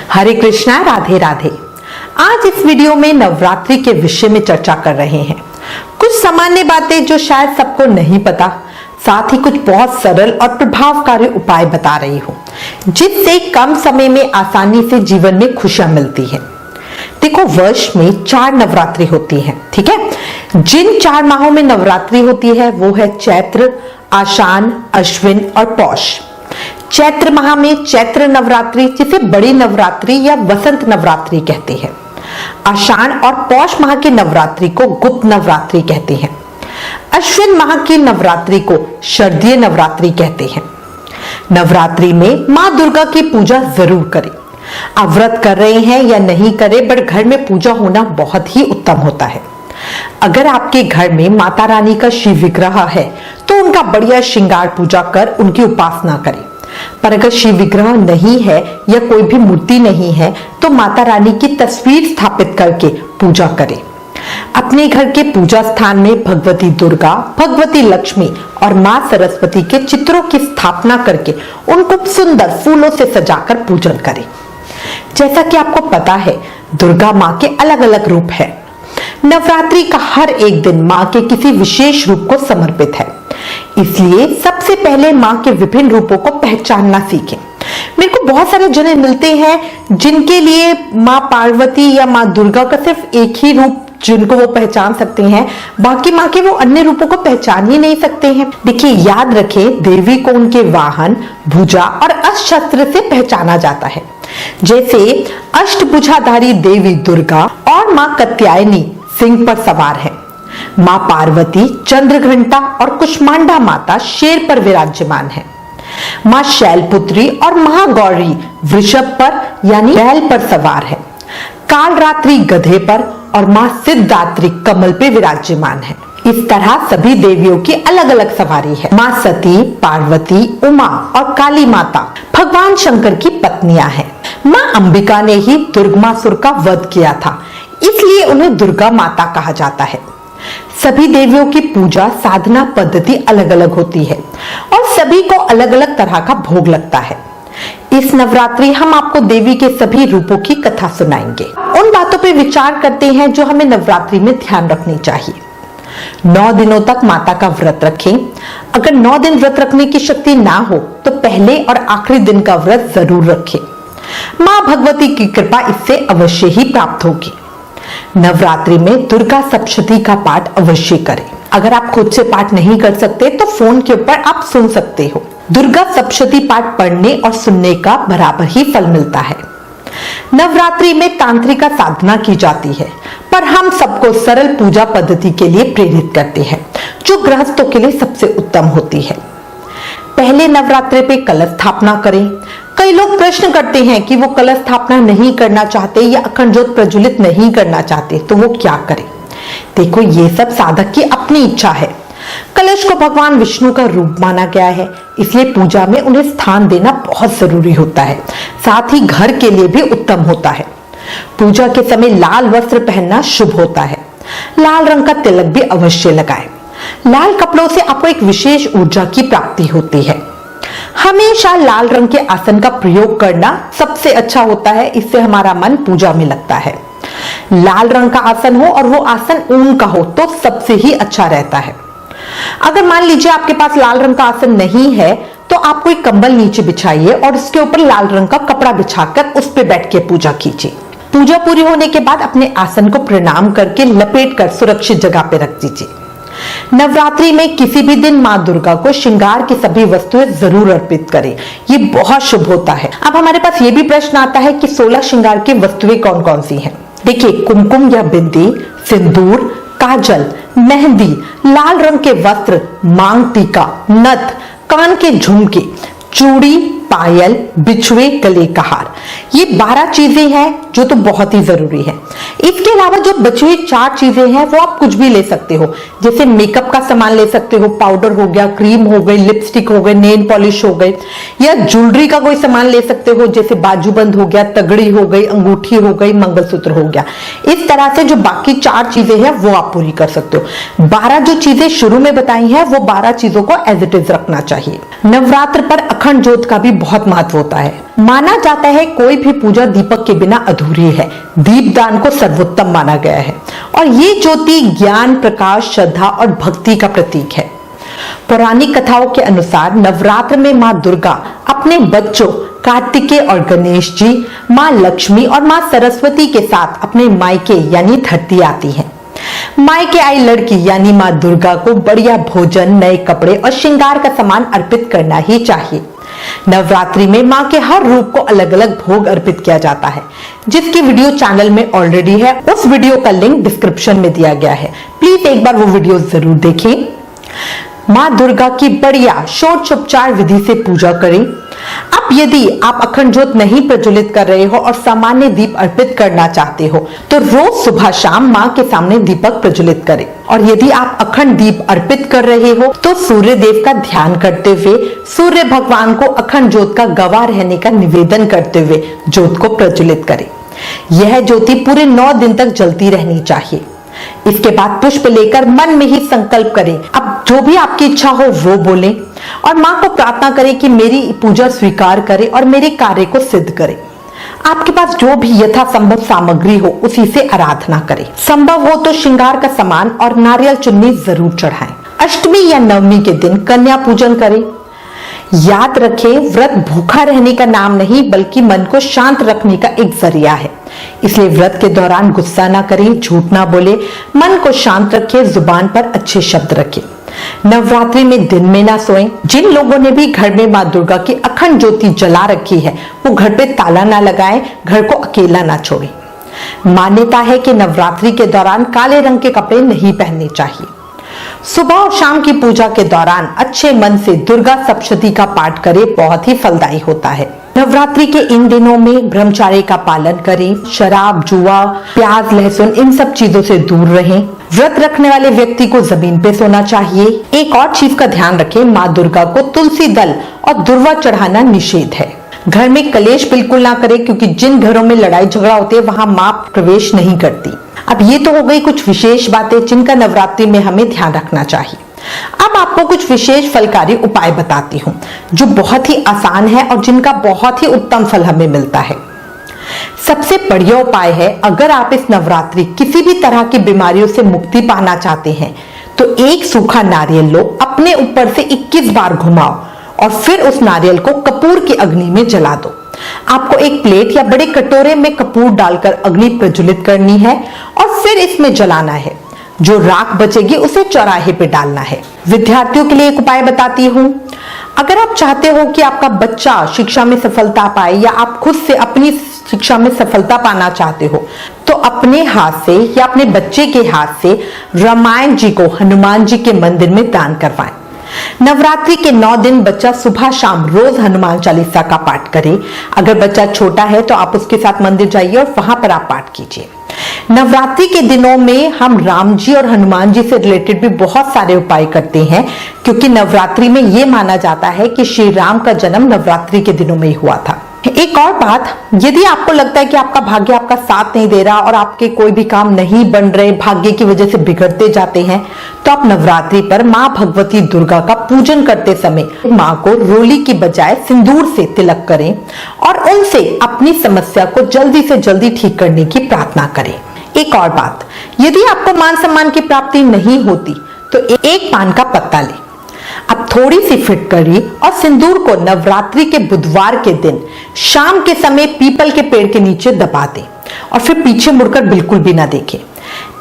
हरे कृष्णा, राधे राधे। आज इस वीडियो में नवरात्रि के विषय में चर्चा कर रहे हैं। कुछ सामान्य बातें जो शायद सबको नहीं पता, साथ ही कुछ बहुत सरल और प्रभावकारी उपाय बता रही हूँ, जिससे कम समय में आसानी से जीवन में खुशियां मिलती हैं। देखो, वर्ष में 4 नवरात्रि होती हैं, ठीक है। जिन 4 माहों में नवरात्रि होती है वो है चैत्र, आषाढ़, अश्विन और पौष। चैत्र माह में चैत्र नवरात्रि, जिसे बड़ी नवरात्रि या वसंत नवरात्रि कहते हैं। आषाढ़ और पौष माह की नवरात्रि को गुप्त नवरात्रि कहते हैं। अश्विन माह की नवरात्रि को शारदीय नवरात्रि कहते हैं। नवरात्रि में मां दुर्गा की पूजा जरूर करें। आप व्रत कर रहे हैं या नहीं करें, बट घर में पूजा होना बहुत ही उत्तम होता है। अगर आपके घर में माता रानी का शिव विग्रह है तो उनका बढ़िया श्रृंगार पूजा कर उनकी उपासना करें। पर अगर शिव विग्रह नहीं है या कोई भी मूर्ति नहीं है तो माता रानी की तस्वीर स्थापित करके पूजा करें। अपने घर के पूजा स्थान में भगवती दुर्गा, भगवती लक्ष्मी और मां सरस्वती के चित्रों की स्थापना करके उनको सुंदर फूलों से सजाकर पूजन करें। जैसा कि आपको पता है, दुर्गा मां के अलग अलग रूप है। नवरात्रि का हर एक दिन मां के किसी विशेष रूप को समर्पित है, इसलिए सबसे पहले मां के विभिन्न रूपों को पहचानना सीखें। मेरे को बहुत सारे जने मिलते हैं जिनके लिए मां पार्वती या मां दुर्गा का सिर्फ एक ही रूप जिनको वो पहचान सकते हैं, बाकी मां के वो अन्य रूपों को पहचान ही नहीं सकते हैं। देखिए, याद रखें, देवी को उनके वाहन, भुजा और अस्त्र से पहचाना जाता है। जैसे अष्टभुजाधारी देवी दुर्गा और मां कात्यायनी सिंह पर सवार है। मां पार्वती चंद्रघंटा और कुष्मांडा माता शेर पर विराजमान है। मां शैलपुत्री और महागौरी वृषभ पर यानी बैल पर सवार है। कालरात्रि गधे पर और मां सिद्धात्री कमल पे विराजमान है। इस तरह सभी देवियों की अलग अलग सवारी है। मां सती, पार्वती, उमा और काली माता भगवान शंकर की पत्नियां हैं। मां अंबिका ने ही दुर्गमासुर का वध किया था, इसलिए उन्हें दुर्गा माता कहा जाता है। सभी देवियों की पूजा साधना पद्धति अलग अलग होती है और सभी को अलग अलग तरह का भोग लगता है। इस नवरात्रि हम आपको देवी के सभी रूपों की कथा सुनाएंगे। उन बातों पर विचार करते हैं जो हमें नवरात्रि में ध्यान रखनी चाहिए। 9 दिनों तक माता का व्रत रखें। अगर 9 दिन व्रत रखने की शक्ति ना हो तो पहले और आखिरी दिन का व्रत जरूर रखें। मां भगवती की कृपा इससे अवश्य ही प्राप्त होगी। नवरात्रि में दुर्गा सप्तशती का पाठ अवश्य करें। अगर आप खुद से पाठ नहीं कर सकते तो फोन के ऊपर आप सुन सकते हो। दुर्गा सप्तशती पाठ पढ़ने और सुनने का बराबर ही फल मिलता है। नवरात्रि में तांत्रिका साधना की जाती है, पर हम सबको सरल पूजा पद्धति के लिए प्रेरित करते हैं, जो गृहस्थों के लिए सबसे उत्तम होती है। पहले नवरात्रि पे कलश स्थापना करें। कई लोग प्रश्न करते हैं कि वो कलश स्थापना नहीं करना चाहते या अखंड ज्योत प्रज्वलित नहीं करना चाहते, तो वो क्या करें। देखो, ये सब साधक की अपनी इच्छा है। कलश को भगवान विष्णु का रूप माना गया है, इसलिए पूजा में उन्हें स्थान देना बहुत जरूरी होता है। साथ ही घर के लिए भी उत्तम होता है। पूजा के समय लाल वस्त्र पहनना शुभ होता है। लाल रंग का तिलक भी अवश्य लगाएं। लाल कपड़ों से आपको एक विशेष ऊर्जा की प्राप्ति होती है। हमेशा लाल रंग के आसन का प्रयोग करना सबसे अच्छा होता है, इससे हमारा मन पूजा में लगता है। लाल रंग का आसन हो और वो आसन ऊन का हो तो सबसे ही अच्छा रहता है। अगर मान लीजिए आपके पास लाल रंग का आसन नहीं है तो आप कोई कंबल नीचे बिछाइए और उसके ऊपर लाल रंग का कपड़ा बिछाकर उस पर बैठ के पूजा कीजिए। पूजा पूरी होने के बाद अपने आसन को प्रणाम करके लपेट कर सुरक्षित जगह पे रख दीजिए। नवरात्रि में किसी भी दिन मां दुर्गा को श्रृंगार की सभी वस्तुएं जरूर अर्पित करें, ये बहुत शुभ होता है। अब हमारे पास ये भी प्रश्न आता है कि 16 श्रृंगार की वस्तुएं कौन कौन सी हैं। देखिए, कुमकुम या बिंदी, सिंदूर, काजल, मेहंदी, लाल रंग के वस्त्र, मांग टीका, नथ, कान के झुमके, चूड़ी, पायल, बिछुए, गले का हार, ये 12 चीजें हैं जो तो बहुत ही जरूरी है। इसके अलावा जो बची हुई 4 चीजें हैं वो आप कुछ भी ले सकते हो। जैसे मेकअप का सामान ले सकते हो, पाउडर हो गया, क्रीम हो गई, लिपस्टिक हो गई, नेल पॉलिश हो गई, या ज्वेलरी का कोई सामान ले सकते हो, जैसे बाजूबंद हो गया, तगड़ी हो गई, अंगूठी हो गई, मंगलसूत्र हो गया। इस तरह से जो बाकी 4 चीजें हैं वो आप पूरी कर सकते हो। 12 जो चीजें शुरू में बताई हैं वो 12 चीजों को एज इट इज रखना चाहिए। नवरात्र पर अखंड ज्योत का भी बहुत महत्व होता है। माना जाता है कोई भी पूजा दीपक के बिना अधूरी है। दीपदान को सर्वोत्तम माना गया है और ये ज्योति ज्ञान, प्रकाश, श्रद्धा और भक्ति का प्रतीक है। पौराणिक कथाओं के अनुसार नवरात्र में माँ दुर्गा अपने बच्चों कार्तिकेय और गणेश जी, माँ लक्ष्मी और माँ सरस्वती के साथ अपने मायके यानी धरती आती हैं। मायके आई लड़की यानी माँ दुर्गा को बढ़िया भोजन, नए कपड़े और श्रृंगार का सामान अर्पित करना ही चाहिए। नवरात्रि में माँ के हर रूप को अलग अलग भोग अर्पित किया जाता है, जिसकी वीडियो चैनल में ऑलरेडी है। उस वीडियो का लिंक डिस्क्रिप्शन में दिया गया है, प्लीज एक बार वो वीडियो जरूर देखें। माँ दुर्गा की बढ़िया षोडशोपचार विधि से पूजा करें। अब यदि आप अखंड ज्योत नहीं प्रज्वलित कर रहे हो और सामान्य दीप अर्पित करना चाहते हो तो रोज सुबह शाम माँ के सामने दीपक प्रज्वलित करें। और यदि आप अखंड दीप अर्पित कर रहे हो तो सूर्य देव का ध्यान करते हुए सूर्य भगवान को अखंड ज्योत का गवाह रहने का निवेदन करते हुए ज्योत को प्रज्वलित करें। यह ज्योति पूरे 9 दिन तक जलती रहनी चाहिए। इसके बाद पुष्प लेकर मन में ही संकल्प करें। अब जो भी आपकी इच्छा हो वो बोलें और माँ को प्रार्थना करें कि मेरी पूजा स्वीकार करे और मेरे कार्य को सिद्ध करे। आपके पास जो भी यथासंभव सामग्री हो उसी से आराधना करें। संभव हो तो श्रृंगार का सामान और नारियल चुन्नी जरूर चढ़ाएं। अष्टमी या नवमी के दिन कन्या पूजन करें। याद रखें, व्रत भूखा रहने का नाम नहीं बल्कि मन को शांत रखने का एक जरिया है। इसलिए व्रत के दौरान गुस्सा ना करें, झूठ ना बोले, मन को शांत रखें, जुबान पर अच्छे शब्द रखें। नवरात्रि में दिन में ना सोएं। जिन लोगों ने भी घर में माँ दुर्गा की अखंड ज्योति जला रखी है वो घर पे ताला ना लगाएं, घर को अकेला ना छोड़ें। मान्यता है कि नवरात्रि के दौरान काले रंग के कपड़े नहीं पहनने चाहिए। सुबह और शाम की पूजा के दौरान अच्छे मन से दुर्गा सप्तशती का पाठ करें, बहुत ही फलदायी होता है। नवरात्रि के इन दिनों में ब्रह्मचर्य का पालन करें। शराब, जुआ, प्याज, लहसुन इन सब चीजों से दूर रहें। व्रत रखने वाले व्यक्ति को जमीन पे सोना चाहिए। एक और चीज का ध्यान रखें, माँ दुर्गा को तुलसी दल और दुर्वा चढ़ाना निषेध है। घर में कलेश बिल्कुल ना करें क्योंकि जिन घरों में लड़ाई झगड़ा होती है वहां माँ प्रवेश नहीं करती। अब ये तो हो गई कुछ विशेष बातें जिनका नवरात्रि में हमें ध्यान रखना चाहिए। अब आपको कुछ विशेष फलकारी उपाय बताती हूँ जो बहुत ही आसान है और जिनका बहुत ही उत्तम फल हमें मिलता है। सबसे बढ़िया उपाय है, अगर आप इस नवरात्रि किसी भी तरह की बीमारियों से मुक्ति पाना चाहते हैं तो एक सूखा नारियल लो, अपने ऊपर से 21 बार घुमाओ और फिर उस नारियल को कपूर की अग्नि में जला दो। आपको एक प्लेट या बड़े कटोरे में कपूर डालकर अग्नि प्रज्वलित करनी है और फिर इसमें जलाना है। जो राख बचेगी उसे चौराहे पे डालना है। विद्यार्थियों के लिए एक उपाय बताती हूँ। अगर आप चाहते हो कि आपका बच्चा शिक्षा में सफलता पाए या आप खुद से अपनी शिक्षा में सफलता पाना चाहते हो तो अपने हाथ से या अपने बच्चे के हाथ से रामायण जी को हनुमान जी के मंदिर में दान करवाएं। नवरात्रि के 9 दिन बच्चा सुबह शाम रोज हनुमान चालीसा का पाठ करे। अगर बच्चा छोटा है तो आप उसके साथ मंदिर जाइए और वहां पर आप पाठ कीजिए। नवरात्रि के दिनों में हम राम जी और हनुमान जी से रिलेटेड भी बहुत सारे उपाय करते हैं क्योंकि नवरात्रि में ये माना जाता है कि श्री राम का जन्म नवरात्रि के दिनों में ही हुआ था। एक और बात, यदि आपको लगता है कि आपका भाग्य आपका साथ नहीं दे रहा और आपके कोई भी काम नहीं बन रहे, भाग्य की वजह से बिगड़ते जाते हैं, तो आप नवरात्रि पर माँ भगवती दुर्गा का पूजन करते समय माँ को रोली की बजाय सिंदूर से तिलक करें और उनसे अपनी समस्या को जल्दी से जल्दी ठीक करने की प्रार्थना करें। एक और बात, यदि आपको मान सम्मान की प्राप्ति नहीं होती तो एक पान का पत्ता लें। अब थोड़ी सी फिटकरी और सिंदूर को नवरात्रि के बुधवार के दिन शाम के समय पीपल के पेड़ के नीचे दबा दें और फिर पीछे मुड़कर बिल्कुल भी ना देखें।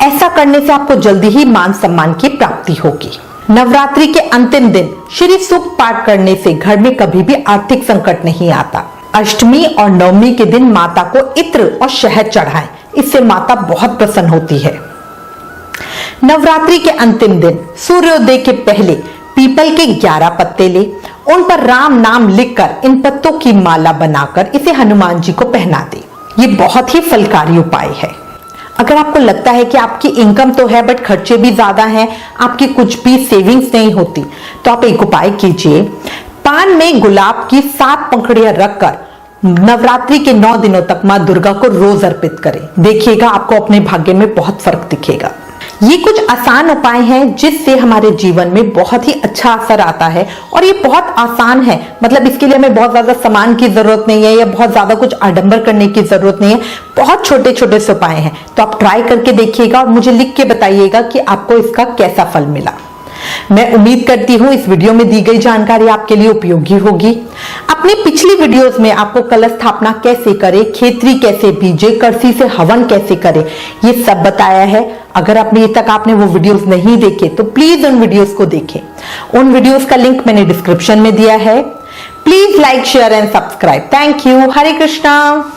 ऐसा करने से आपको जल्दी ही मान सम्मान की प्राप्ति होगी। नवरात्रि के अंतिम दिन श्री सूक्त पाठ करने से घर में कभी भी आर्थिक संकट नहीं आता। अष्टमी और नवमी के दिन माता को इत्र और शहद चढ़ाएं, इससे माता बहुत प्रसन्न होती है। नवरात्रि के अंतिम दिन सूर्योदय के पहले पीपल के 11 पत्ते ले, उन पर राम नाम लिखकर इन पत्तों की माला बनाकर इसे हनुमान जी को पहना दे। ये बहुत ही फलकारी उपाय है। अगर आपको लगता है कि आपकी इनकम तो है बट खर्चे भी ज्यादा हैं, आपकी कुछ भी सेविंग्स नहीं होती, तो आप एक उपाय कीजिए। पान में गुलाब की 7 पंखुड़ियां रखकर नवरात्रि के 9 दिनों तक माँ दुर्गा को रोज अर्पित करें। देखिएगा आपको अपने भाग्य में बहुत फर्क दिखेगा। ये कुछ आसान उपाय हैं जिससे हमारे जीवन में बहुत ही अच्छा असर आता है और ये बहुत आसान है। मतलब इसके लिए हमें बहुत ज्यादा सामान की जरूरत नहीं है या बहुत ज्यादा कुछ आडंबर करने की जरूरत नहीं है। बहुत छोटे छोटे से उपाय हैं, तो आप ट्राई करके देखिएगा और मुझे लिख के बताइएगा कि आपको इसका कैसा फल मिला। मैं उम्मीद करती हूं इस वीडियो में दी गई जानकारी आपके लिए उपयोगी होगी। अपनी पिछली वीडियोस में आपको कलश स्थापना कैसे करें, खेतरी कैसे बीजे, करसी से हवन कैसे करें, ये सब बताया है। अगर अभी तक आपने वो वीडियोस नहीं देखे तो प्लीज उन वीडियोस को देखें। उन वीडियोस का लिंक मैंने डिस्क्रिप्शन में दिया है। Please like, share and subscribe. Thank you. Hare Krishna.